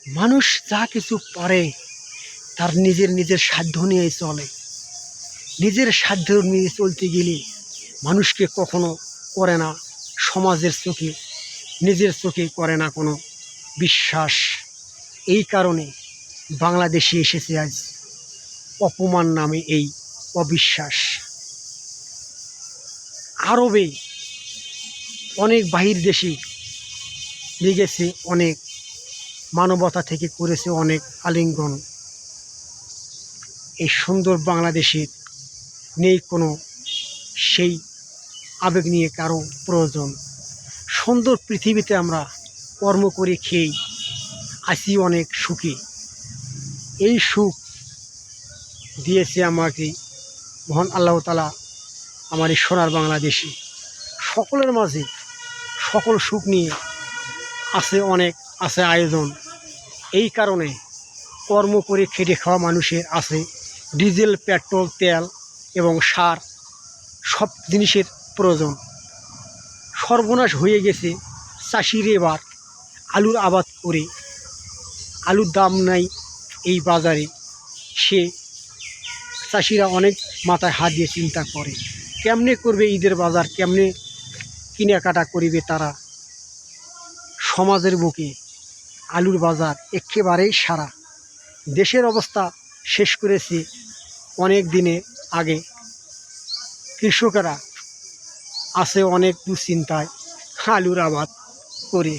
মানুষ যা কিছু পারে তার নিজের সাধ্য নিয়ে চলে। নিজের সাধ্য নিয়ে চলতে গেলে মানুষকে কখনো করে না সমাজের চোখে, নিজের চোখে করে না কোনো বিশ্বাস। এই কারণে বাংলাদেশে এসেছে আজ অপমান নামে এই অবিশ্বাস। আরবে অনেক বাহির দেশে লেগেছে, অনেক মানবতা থেকে করেছে অনেক আলিঙ্গন। এই সুন্দর বাংলাদেশের নেই কোনো সেই আবেগ নিয়ে কারো প্রয়োজন। সুন্দর পৃথিবীতে আমরা কর্ম করে খেয়েই আছি অনেক সুখে। এই সুখ দিয়েছে আমাকে মহান আল্লাহ তাআলা আমার এই সোনার বাংলাদেশে। সকলের মাঝে সকল সুখ নিয়ে আছে আয়োজন। এই কারণে কর্ম করে খেটে খাওয়া মানুষের আছে ডিজেল, পেট্রোল, তেল এবং সার, সব জিনিসের প্রয়োজন। সর্বনাশ হয়ে গেছে চাষির। এবার আলুর আবাদ করে আলুর দাম নাই এই বাজারে, সে চাষিরা অনেক মাথায় হাত দিয়ে চিন্তা করে কেমনে করবে ঈদের বাজার, কেমনে কেনাকাটা করিবে তারা। সমাজের বুকে আলুর বাজার একেবারেই সারা। দেশের অবস্থা শেষ করেছে অনেক দিনে আগে। কৃষকেরা আছে অনেক দুশ্চিন্তায় আলুর আবাদ করে।